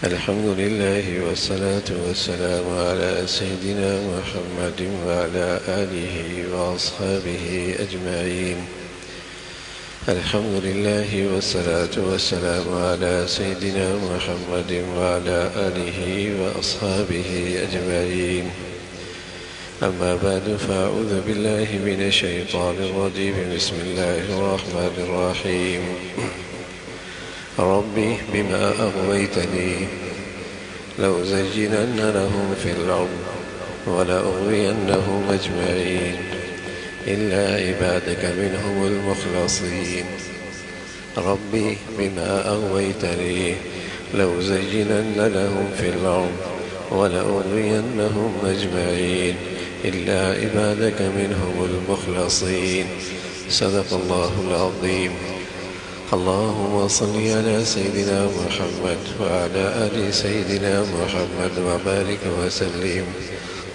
الحمد لله والصلاة والسلام على سيدنا محمد وعلى آله وأصحابه أجمعين. الحمد لله والصلاة والسلام على سيدنا محمد وعلى آله وأصحابه أجمعين. أما بعد فأعوذ بالله من الشيطان الرجيم. بسم الله الرحمن الرحيم. ربي بما أغويتني لأزينن لهم في الأرض ولأغوينهم أجمعين إلا عبادك منهم المخلصين. ربي بما أغويتني لأزينن لهم في الأرض ولأغوينهم أجمعين إلا عبادك منهم المخلصين. صدق الله العظيم. اللهم صل على سيدنا محمد وعلى آل سيدنا محمد وبارك وسلم.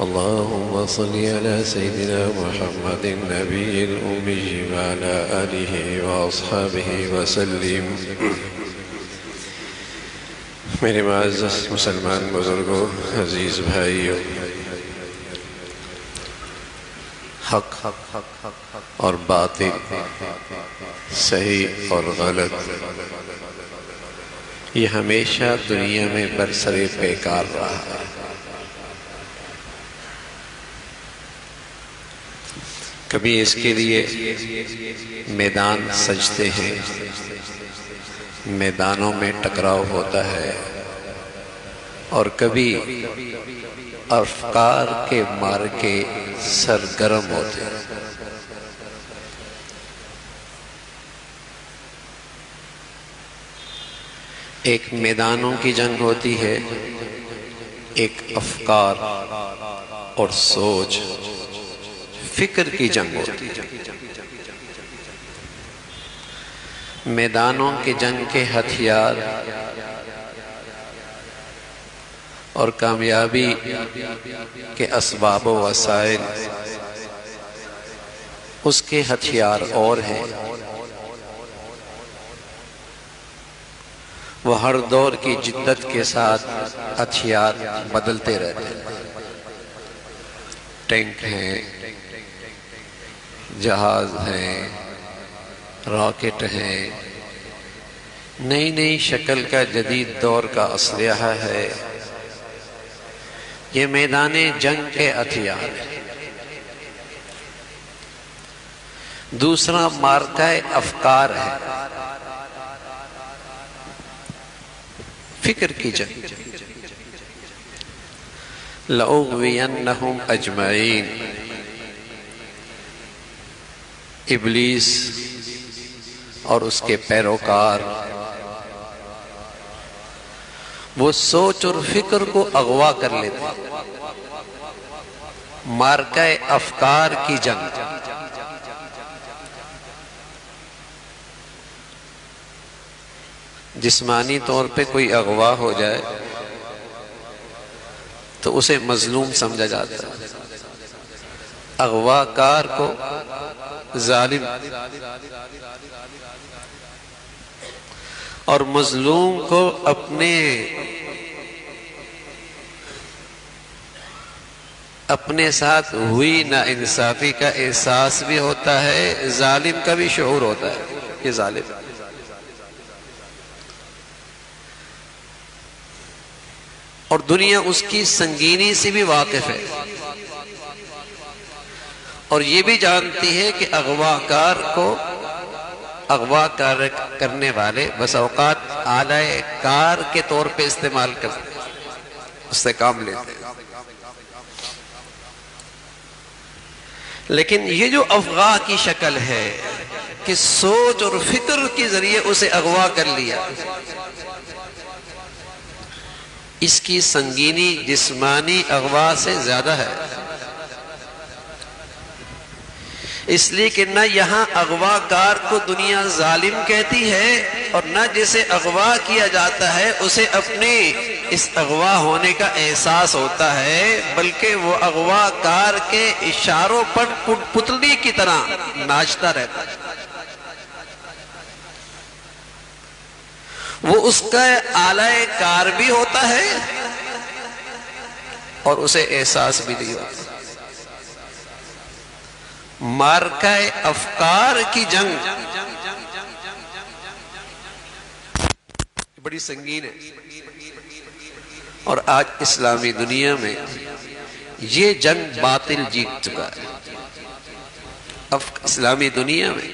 اللهم صل على سيدنا محمد النبي الأمي وعلى آله وأصحابه وسلم. میرے معزز مسلمان بزرگوں، عزیز بھائیوں، حق اور باطل، صحیح اور غلط، یہ ہمیشہ دنیا میں برسر پیکار رہا ہے. کبھی اس کے لیے میدان سجتے ہیں، میدانوں میں ٹکراؤ ہوتا ہے، اور کبھی افکار کے مارکے سرگرم ہوتے ہیں. ایک میدانوں کی جنگ ہوتی ہے، ایک افکار اور سوچ، فکر کی جنگ ہوتی ہے. میدانوں کی جنگ کے ہتھیار اور کامیابی کے اسباب و وسائل، اس کے ہتھیار اور ہیں. وہ ہر دور کی جدت کے ساتھ ہتھیار بدلتے رہتے ہیں. ٹینک ہیں، جہاز ہیں، راکٹ ہیں، نئی نئی شکل کا جدید دور کا اسلحہ ہے. یہ میدان جنگ کے ہتھیار ہیں. دوسرا مارکہ افکار ہے، فکر کی جنگ. لَأُغْوِيَنَّهُمْ أَجْمَعِينَ. ابلیس اور اس کے پیروکار وہ سوچ اور فکر کو اغوا کر لیتے ہیں. مارکہ افکار کی جنگ. جسمانی طور پہ کوئی اغوا ہو جائے تو اسے مظلوم سمجھا جاتا ہے. اغوا کار کو ظالم اور مظلوم کو اپنے ساتھ ہوئی ناانصافی کا احساس بھی ہوتا ہے، ظالم کا بھی شعور ہوتا ہے. یہ ظالم اور دنیا اس کی سنگینی سے بھی واقف ہے، اور یہ بھی جانتی ہے کہ اغوا کار کو اغوا کرنے والے بس اوقات آلہ کار کے طور پہ استعمال کرتے ہیں، اس سے کام لیتے ہیں. لیکن یہ جو اغوا کی شکل ہے کہ سوچ اور فکر کے ذریعے اسے اغوا کر لیا، اس کی سنگینی جسمانی اغوا سے زیادہ ہے. اس لیے کہ نہ یہاں اغوا کار کو دنیا ظالم کہتی ہے، اور نہ جسے اغوا کیا جاتا ہے اسے اپنے اس اغوا ہونے کا احساس ہوتا ہے، بلکہ وہ اغوا کار کے اشاروں پر پتلی کی طرح ناچتا رہتا ہے. وہ اس کا آلہ کار بھی ہوتا ہے اور اسے احساس بھی نہیں ہوتا۔ مارکہ افکار کی جنگ بڑی سنگین ہے، اور آج اسلامی دنیا میں یہ جنگ باطل جیت چکا ہے۔ اب اسلامی دنیا میں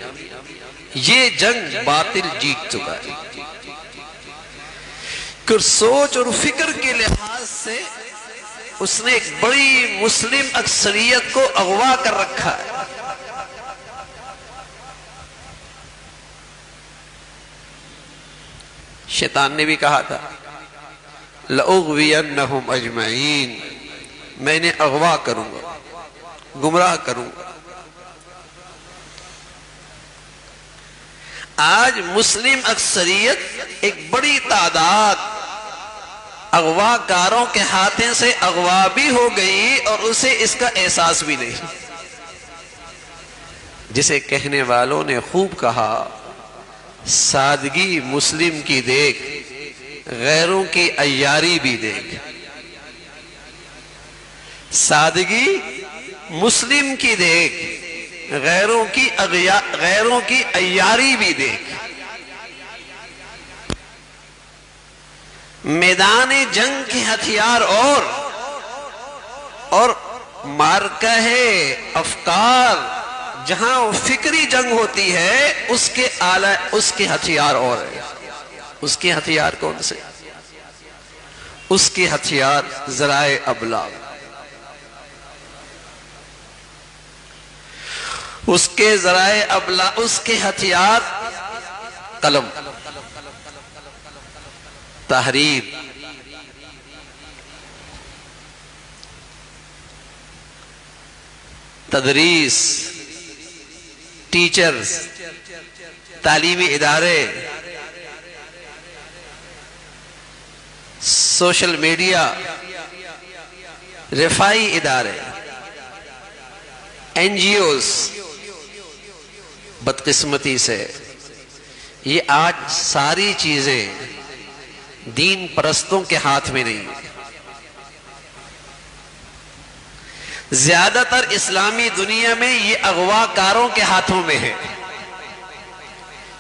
یہ جنگ باطل جیت چکا ہے کہ سوچ اور فکر کے لحاظ سے اس نے ایک بڑی مسلم اکثریت کو اغوا کر رکھا ہے۔ شیطان نے بھی کہا تھا لَأُغْوِيَنَّهُمْ أَجْمَعِينَ، میں نے اغوا کروں گا، گمراہ کروں گا۔ آج مسلم اکثریت ایک بڑی تعداد اغوا کاروں کے ہاتھوں سے اغوا بھی ہو گئی اور اسے اس کا احساس بھی نہیں، جسے کہنے والوں نے خوب کہا سادگی مسلم کی دیکھ، غیروں کی عیاری بھی دیکھ۔ سادگی مسلم کی دیکھ، غیروں کی عیاری بھی دیکھ۔ میدان جنگ کے ہتھیار اور مارکہ افکار جہاں فکری جنگ ہوتی ہے اس کے ہتھیار اور ہے۔ اس کے ہتھیار کون سے؟ اس کے ہتھیار ذرائع ابلاغ، اس کے ذرائع ابلاغ، اس کے ہتھیار قلم، تحریر، تدریس، ٹیچرز، تعلیمی ادارے، سوشل میڈیا، رفائی ادارے، این جی اوز۔ بدقسمتی سے یہ آج ساری چیزیں دین پرستوں کے ہاتھ میں نہیں ہیں۔ زیادہ تر اسلامی دنیا میں یہ اغوا کاروں کے ہاتھوں میں ہے،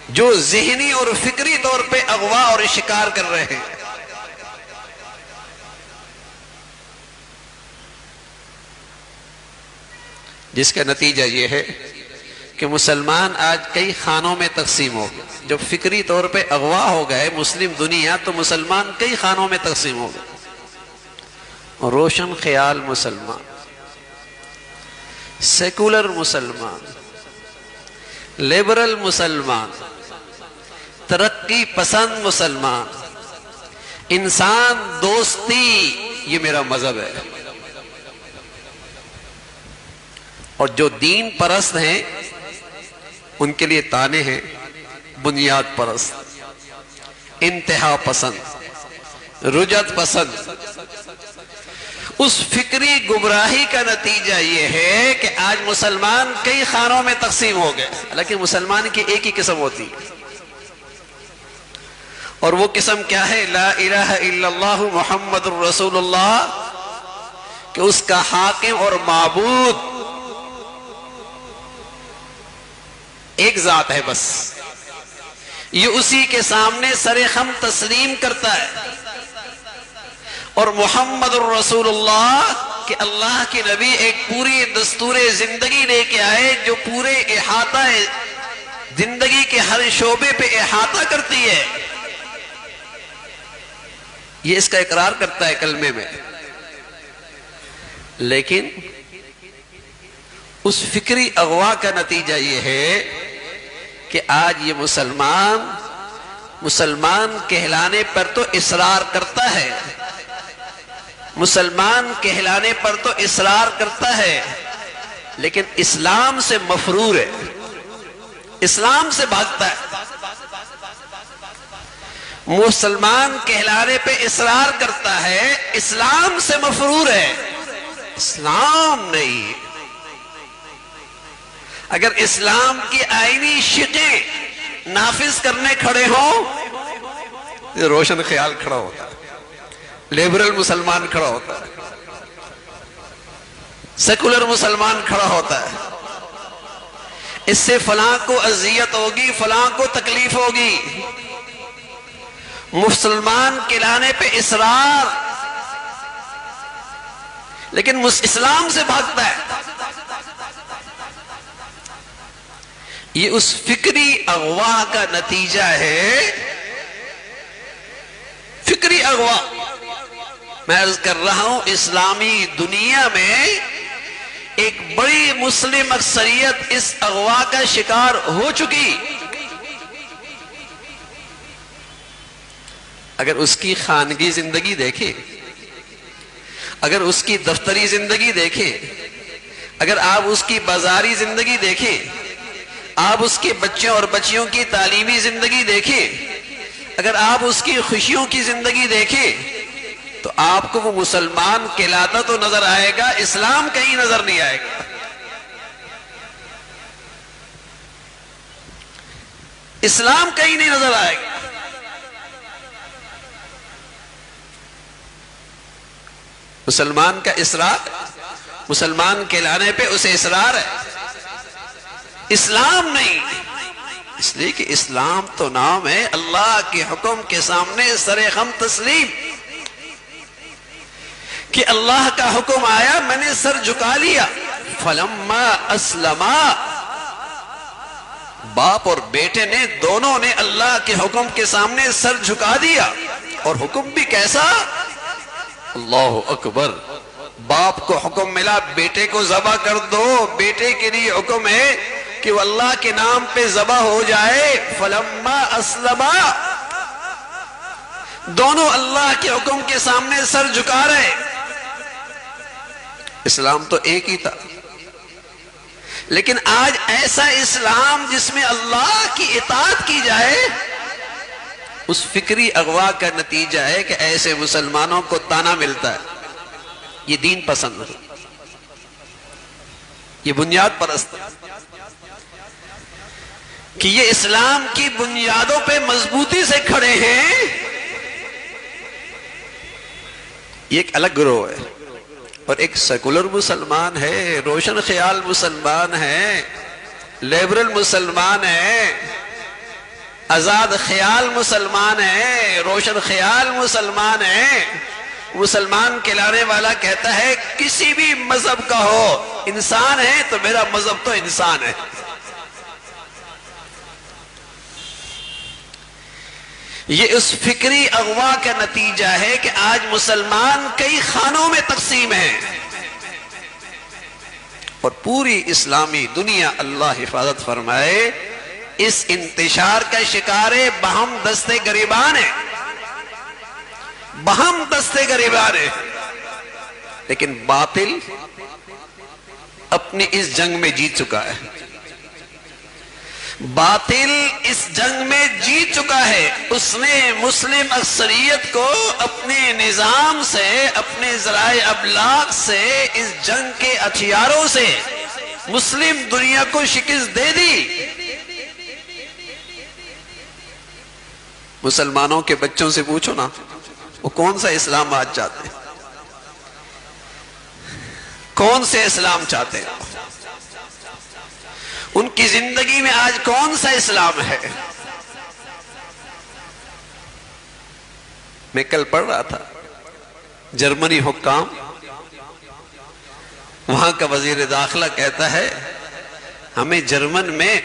جو ذہنی اور فکری طور پہ اغوا اور شکار کر رہے ہیں۔ جس کا نتیجہ یہ ہے کہ مسلمان آج کئی خانوں میں تقسیم ہو گئے۔ جب فکری طور پہ اغوا ہو گئے مسلم دنیا تو مسلمان کئی خانوں میں تقسیم ہو گئے۔ روشن خیال مسلمان، سیکولر مسلمان، لیبرل مسلمان، ترقی پسند مسلمان، انسان دوستی یہ میرا مذہب ہے۔ اور جو دین پرست ہیں ان کے لیے تانے ہیں بنیاد پرست، انتہا پسند، رجعت پسند۔ اس فکری گمراہی کا نتیجہ یہ ہے کہ آج مسلمان کئی خانوں میں تقسیم ہو گئے۔ حالانکہ مسلمان کی ایک ہی قسم ہوتی ہے، اور وہ قسم کیا ہے؟ لا الہ الا اللہ محمد الرسول اللہ، کہ اس کا حاکم اور معبود ایک ذات ہے بس، یہ اسی کے سامنے سر خم تسلیم کرتا ہے۔ اور محمد الرسول اللہ کہ اللہ کے نبی ایک پوری دستور زندگی لے کے آئے جو پورے احاطہ زندگی کے ہر شعبے پہ احاطہ کرتی ہے، یہ اس کا اقرار کرتا ہے کلمے میں۔ لیکن اس فکری اغوا کا نتیجہ یہ ہے کہ آج یہ مسلمان کہلانے پر تو اصرار کرتا ہے، مسلمان کہلانے پر تو اصرار کرتا ہے، لیکن اسلام سے مفرور ہے، اسلام سے بھاگتا ہے۔ مسلمان کہلانے پہ اصرار کرتا ہے، اسلام سے مفرور ہے، اسلام نہیں۔ اگر اسلام کی آئینی شقیں نافذ کرنے کھڑے ہوں روشن خیال کھڑا ہوتا ہے، لیبرل مسلمان کھڑا ہوتا ہے، سیکولر مسلمان کھڑا ہوتا ہے، اس سے فلاں کو اذیت ہوگی، فلاں کو تکلیف ہوگی، مسلمان کہلانے پہ اصرار، لیکن اسلام سے بھاگتا ہے۔ یہ اس فکری اغوا کا نتیجہ ہے، فکری اغوا۔ میں عرض کر رہا ہوں اسلامی دنیا میں ایک بڑی مسلم اکثریت اس اغوا کا شکار ہو چکی۔ اگر اس کی خانگی زندگی دیکھے، اگر اس کی دفتری زندگی دیکھے، اگر آپ اس کی بازاری زندگی دیکھیں، آپ اس کے بچوں اور بچیوں کی تعلیمی زندگی دیکھیں، اگر آپ اس کی خوشیوں کی زندگی دیکھیں، تو آپ کو وہ مسلمان کہلاتا تو نظر آئے گا، اسلام کہیں نظر نہیں آئے گا۔ اسلام کہیں نہیں نظر آئے گا۔ مسلمان کا اصرار، مسلمان کہلانے پہ اسے اصرار ہے، اسلام نہیں۔ اس لیے کہ اسلام تو نام ہے، اللہ کے حکم کے سامنے سر خم تسلیم، کہ اللہ کا حکم آیا میں نے سر جھکا لیا۔ فلما اسلما، باپ اور بیٹے نے دونوں نے اللہ کے حکم کے سامنے سر جھکا دیا، اور حکم بھی کیسا؟ اللہ اکبر۔ باپ کو حکم ملا بیٹے کو ذبح کر دو، بیٹے کے لیے حکم ہے کہ وہ اللہ کے نام پہ ذبح ہو جائے۔ فلما اسلما، دونوں اللہ کے حکم کے سامنے سر جھکا رہے۔ اسلام تو ایک ہی تھا، لیکن آج ایسا اسلام جس میں اللہ کی اطاعت کی جائے، اس فکری اغوا کا نتیجہ ہے کہ ایسے مسلمانوں کو تانا ملتا ہے، یہ دین پسند ہے، یہ بنیاد پرست ہے، کہ یہ اسلام کی بنیادوں پہ مضبوطی سے کھڑے ہیں۔ یہ ایک الگ گروہ ہے، اور ایک سیکولر مسلمان ہے، روشن خیال مسلمان ہے، لیبرل مسلمان ہے، آزاد خیال مسلمان ہے، روشن خیال مسلمان ہے۔ مسلمان کہلانے والا کہتا ہے کسی بھی مذہب کا ہو، انسان ہے تو میرا مذہب تو انسان ہے۔ یہ اس فکری اغوا کا نتیجہ ہے کہ آج مسلمان کئی خانوں میں تقسیم ہیں، اور پوری اسلامی دنیا اللہ حفاظت فرمائے اس انتشار کا شکار ہے، بہم دستے گریبان ہے، بہم دستے گریبان ہے۔ لیکن باطل اپنی اس جنگ میں جیت چکا ہے، باطل اس جنگ میں جیت چکا ہے۔ اس نے مسلم اکثریت کو اپنے نظام سے، اپنے ذرائع ابلاغ سے، اس جنگ کے ہتھیاروں سے مسلم دنیا کو شکست دے دی۔ مسلمانوں کے بچوں سے پوچھو نا، وہ کون سا اسلام آج چاہتے ہیں؟ کون سے اسلام چاہتے ہیں؟ ان کی زندگی میں آج کون سا اسلام ہے؟ میں کل پڑھ رہا تھا، جرمنی حکام، وہاں کا وزیر داخلہ کہتا ہے ہمیں جرمن میں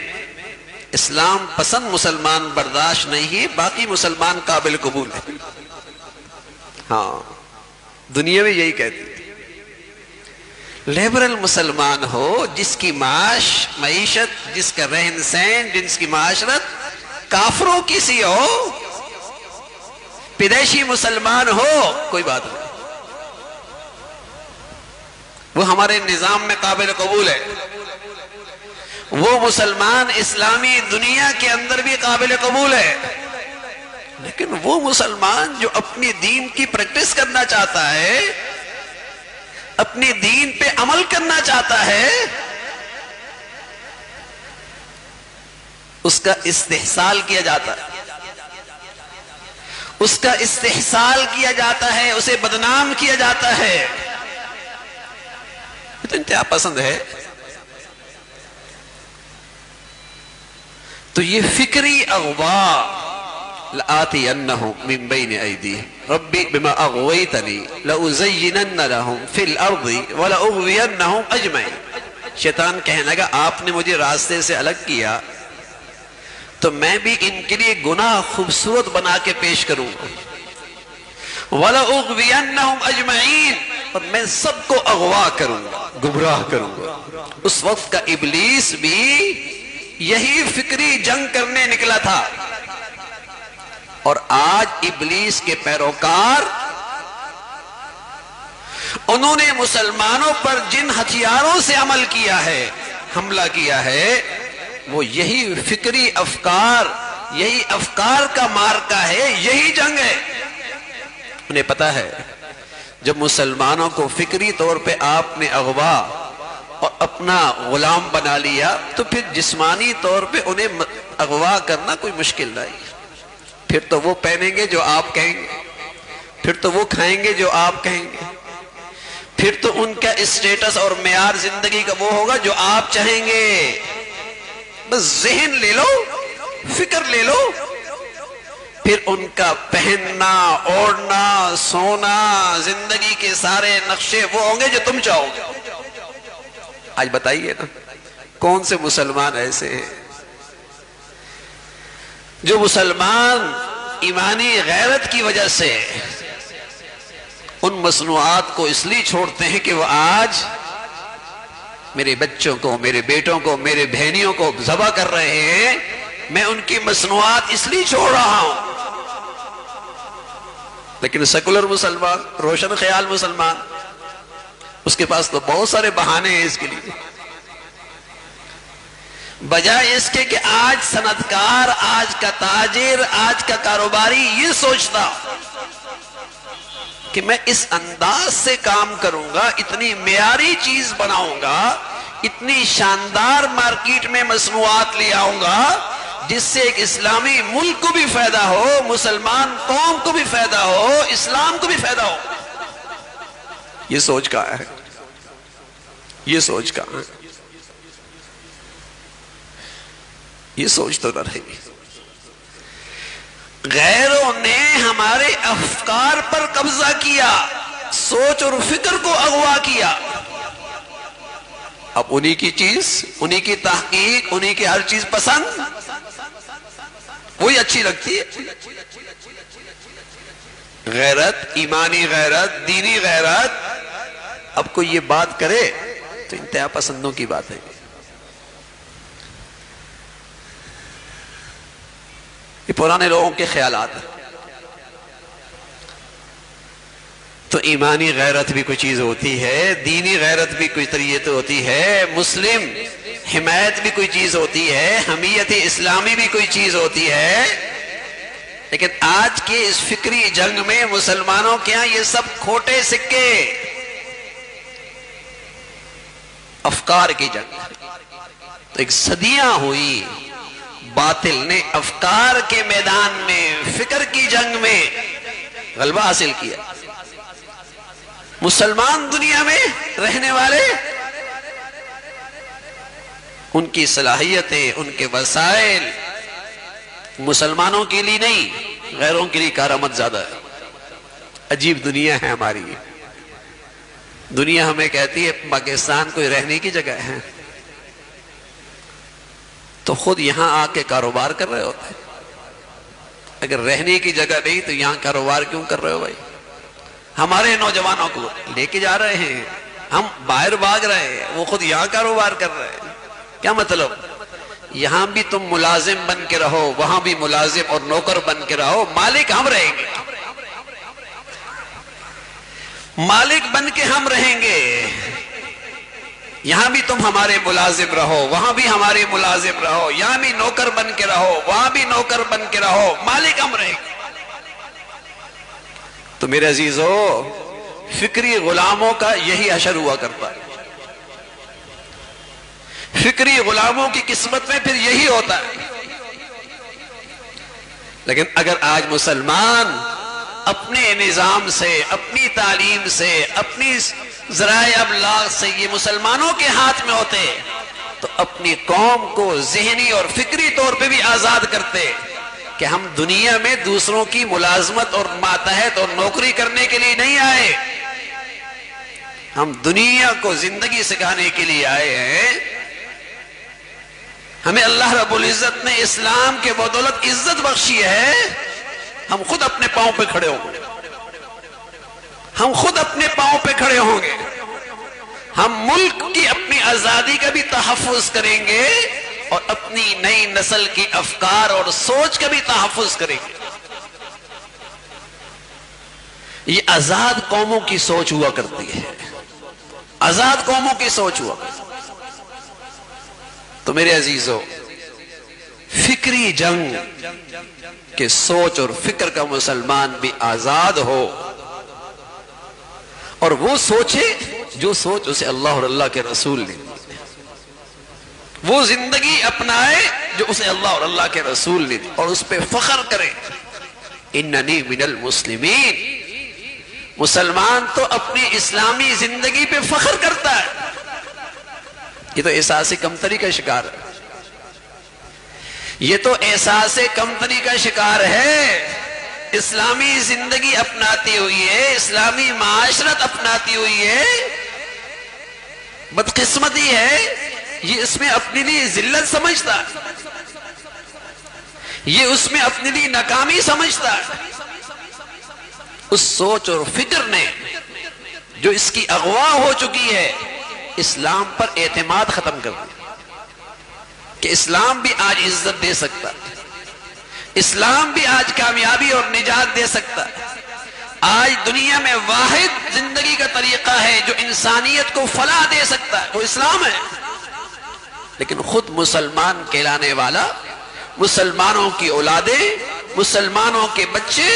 اسلام پسند مسلمان برداشت نہیں ہے، باقی مسلمان قابل قبول ہے۔ ہاں، دنیا میں یہی کہتی ہے۔ لیبرل مسلمان ہو، جس کی معیشت، جس کا رہن سہن، جس کی معاشرت کافروں کی سی ہو، پیدائشی مسلمان ہو، کوئی بات نہیں، وہ ہمارے نظام میں قابل قبول ہے۔ وہ مسلمان اسلامی دنیا کے اندر بھی قابل قبول ہے، لیکن وہ مسلمان جو اپنی دین کی پریکٹس کرنا چاہتا ہے، اپنے دین پہ عمل کرنا چاہتا ہے، اس کا استحصال کیا جاتا ہے، اس کا استحصال کیا جاتا ہے، اسے بدنام کیا جاتا ہے. یہ تو انتہا پسند ہے. تو یہ فکری اغوا، لآتینہم من بین ایدیہم ربی بما اغویتنی لأزینن لہم فی الارض ولأغوینہم اجمعین. شیطان کہنے لگا آپ نے مجھے راستے سے الگ کیا تو میں بھی ان کے لیے گناہ خوبصورت بنا کے پیش کروں گا. وَلَأُغْوِيَنَّهُمْ أَجْمَعِينَ، اور میں سب کو اغوا کروں گا، گمراہ کروں گا. اس وقت کا ابلیس بھی یہی فکری جنگ کرنے نکلا تھا. اور آج ابلیس کے پیروکار انہوں نے مسلمانوں پر جن ہتھیاروں سے عمل کیا ہے، حملہ کیا ہے، وہ یہی فکری افکار، یہی افکار کا مارکا ہے، یہی جنگ ہے. انہیں پتا ہے جب مسلمانوں کو فکری طور پہ آپ نے اغوا اور اپنا غلام بنا لیا تو پھر جسمانی طور پہ انہیں اغوا کرنا کوئی مشکل نہیں. پھر تو وہ پہنیں گے جو آپ کہیں گے، پھر تو وہ کھائیں گے جو آپ کہیں گے، پھر تو ان کا اسٹیٹس اور معیار زندگی کا وہ ہوگا جو آپ چاہیں گے. بس ذہن لے لو، فکر لے لو، پھر ان کا پہننا، اوڑھنا، سونا، زندگی کے سارے نقشے وہ ہوں گے جو تم چاہو گے. آج بتائیے نا کون سے مسلمان ایسے ہیں جو مسلمان ایمانی غیرت کی وجہ سے ان مصنوعات کو اس لیے چھوڑتے ہیں کہ وہ آج میرے بچوں کو، میرے بیٹوں کو، میرے بہنیوں کو ذبح کر رہے ہیں، میں ان کی مصنوعات اس لیے چھوڑ رہا ہوں. لیکن سیکولر مسلمان، روشن خیال مسلمان، اس کے پاس تو بہت سارے بہانے ہیں اس کے لیے. بجائے اس کے کہ آج صنعتکار، آج کا تاجر، آج کا کاروباری یہ سوچتا کہ میں اس انداز سے کام کروں گا، اتنی معیاری چیز بناؤں گا، اتنی شاندار مارکیٹ میں مصنوعات لے آؤں گا جس سے ایک اسلامی ملک کو بھی فائدہ ہو، مسلمان قوم کو بھی فائدہ ہو، اسلام کو بھی فائدہ ہو. یہ سوچ کہاں ہے؟ یہ سوچ کہاں ہے؟ یہ سوچ تو نہ رہی. غیروں نے ہمارے افکار پر قبضہ کیا، سوچ اور فکر کو اغوا کیا. اب انہی کی چیز، انہی کی تحقیق، انہی کی ہر چیز پسند، وہی اچھی لگتی ہے. غیرت، ایمانی غیرت، دینی غیرت، اب کوئی یہ بات کرے تو انتہا پسندوں کی بات ہے. یہ پرانے لوگوں کے خیالات ہیں. تو ایمانی غیرت بھی کوئی چیز ہوتی ہے، دینی غیرت بھی کوئی طریقت ہوتی ہے، مسلم حمایت بھی کوئی چیز ہوتی ہے، حمیت اسلامی بھی کوئی چیز ہوتی ہے. لیکن آج کے اس فکری جنگ میں مسلمانوں کے ہاں یہ سب کھوٹے سکے، افکار کی جنگ. تو ایک صدیاں ہوئی، باطل نے افکار کے میدان میں، فکر کی جنگ میں غلبہ حاصل کیا. مسلمان دنیا میں رہنے والے ان کی صلاحیتیں، ان کے وسائل مسلمانوں کے لیے نہیں، غیروں کے لیے کارآمد زیادہ ہے. عجیب دنیا ہے ہماری. دنیا ہمیں کہتی ہے پاکستان کوئی رہنے کی جگہ ہے، تو خود یہاں آ کے کاروبار کر رہے ہوتے ہیں. اگر رہنے کی جگہ نہیں تو یہاں کاروبار کیوں کر رہے ہو بھائی؟ ہمارے نوجوانوں کو لے کے جا رہے ہیں، ہم باہر بھاگ رہے ہیں، وہ خود یہاں کاروبار کر رہے ہیں. کیا مطلب؟ یہاں بھی تم ملازم بن کے رہو، وہاں بھی ملازم اور نوکر بن کے رہو، مالک ہم رہیں گے، مالک بن کے ہم رہیں گے. یہاں بھی تم ہمارے ملازم رہو، وہاں بھی ہمارے ملازم رہو، یہاں بھی نوکر بن کے رہو، وہاں بھی نوکر بن کے رہو، مالک ہم رہیں گے. تو میرے عزیزو، فکری غلاموں کا یہی حشر ہوا کرتا ہے. فکری غلاموں کی قسمت میں پھر یہی ہوتا ہے. لیکن اگر آج مسلمان اپنے نظام سے، اپنی تعلیم سے، اپنی ذرائع ابلاغ سے یہ مسلمانوں کے ہاتھ میں ہوتے تو اپنی قوم کو ذہنی اور فکری طور پہ بھی آزاد کرتے کہ ہم دنیا میں دوسروں کی ملازمت اور ماتحت اور نوکری کرنے کے لیے نہیں آئے، ہم دنیا کو زندگی سکھانے کے لیے آئے ہیں۔ ہمیں اللہ رب العزت نے اسلام کے بدولت عزت بخشی ہے، ہم خود اپنے پاؤں پہ کھڑے ہوں گے، ہم خود اپنے پاؤں پہ کھڑے ہوں گے، ہم ملک کی اپنی آزادی کا بھی تحفظ کریں گے اور اپنی نئی نسل کی افکار اور سوچ کا بھی تحفظ کریں گے۔ یہ آزاد قوموں کی سوچ ہوا کرتی ہے، آزاد قوموں کی سوچ ہوا کرتی ہے۔ تو میرے عزیزو، فکری جنگ کہ سوچ اور فکر کا مسلمان بھی آزاد ہو اور وہ سوچے جو سوچ اسے اللہ اور اللہ کے رسول نے، وہ زندگی اپنائے جو اسے اللہ اور اللہ کے رسول نے، اور اس پہ فخر کرے، اننی من المسلمین۔ مسلمان تو اپنی اسلامی زندگی پہ فخر کرتا ہے، یہ تو احساس کمتری کا شکار ہے، یہ تو احساس کمتری کا شکار ہے۔ اسلامی زندگی اپناتی ہوئی ہے، اسلامی معاشرت اپناتی ہوئی ہے، بدقسمتی ہے یہ اس میں اپنے لیے ذلت سمجھتا ہے، یہ اس میں اپنے لیے ناکامی سمجھتا ہے۔ اس سوچ اور فکر نے جو اس کی اغوا ہو چکی ہے، اسلام پر اعتماد ختم کر دیا کہ اسلام بھی آج عزت دے سکتا ہے، اسلام بھی آج کامیابی اور نجات دے سکتا ہے۔ آج دنیا میں واحد زندگی کا طریقہ ہے جو انسانیت کو فلاح دے سکتا ہے، وہ اسلام ہے۔ لیکن خود مسلمان کہلانے والا، مسلمانوں کی اولادیں، مسلمانوں کے بچے،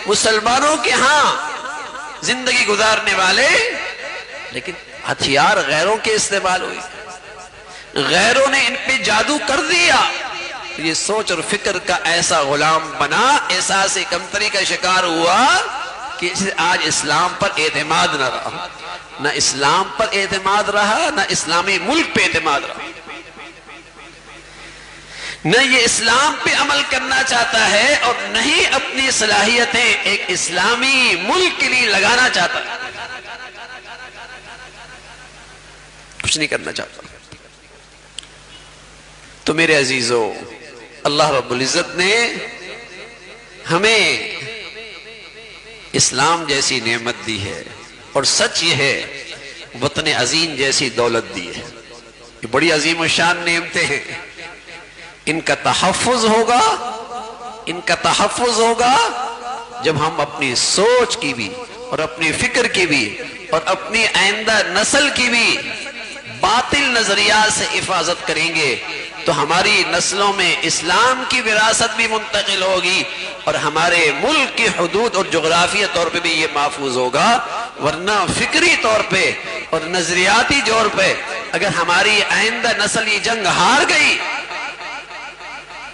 مسلمانوں کے ہاں زندگی گزارنے والے، لیکن ہتھیار غیروں کے استعمال ہوئی، غیروں نے ان پہ جادو کر دیا، یہ سوچ اور فکر کا ایسا غلام بنا، احساس کمتری کا شکار ہوا کہ آج اسلام پر اعتماد نہ رہا، نہ اسلام پر اعتماد رہا، نہ اسلامی ملک پہ اعتماد رہا، نہ یہ اسلام پہ عمل کرنا چاہتا ہے اور نہ ہی اپنی صلاحیتیں ایک اسلامی ملک کے لیے لگانا چاہتا ہے، کچھ نہیں کرنا چاہتا۔ تو میرے عزیزو، اللہ رب العزت نے ہمیں اسلام جیسی نعمت دی ہے، اور سچ یہ ہے وطن عظیم جیسی دولت دی ہے، یہ بڑی عظیم و شان نعمتیں ہیں، ان کا تحفظ ہوگا، ان کا تحفظ ہوگا جب ہم اپنی سوچ کی بھی اور اپنی فکر کی بھی اور اپنی آئندہ نسل کی بھی باطل نظریات سے حفاظت کریں گے، تو ہماری نسلوں میں اسلام کی وراثت بھی منتقل ہوگی اور ہمارے ملک کی حدود اور جغرافیہ طور پہ بھی یہ محفوظ ہوگا۔ ورنہ فکری طور پہ اور نظریاتی طور پہ اگر ہماری آئندہ نسل یہ جنگ ہار گئی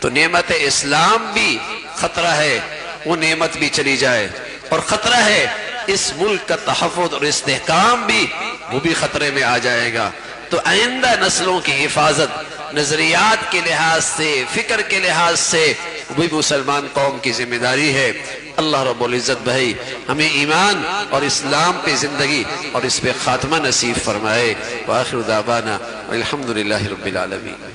تو نعمت اسلام بھی خطرہ ہے، وہ نعمت بھی چلی جائے، اور خطرہ ہے اس ملک کا تحفظ اور استحکام بھی، وہ بھی خطرے میں آ جائے گا۔ تو آئندہ نسلوں کی حفاظت نظریات کے لحاظ سے، فکر کے لحاظ سے وہ بھی مسلمان قوم کی ذمہ داری ہے۔ اللہ رب العزت بھائی ہمیں ایمان اور اسلام پہ زندگی اور اس پہ خاتمہ نصیب فرمائے۔ وآخر دعوانا الحمدللہ رب العالمین۔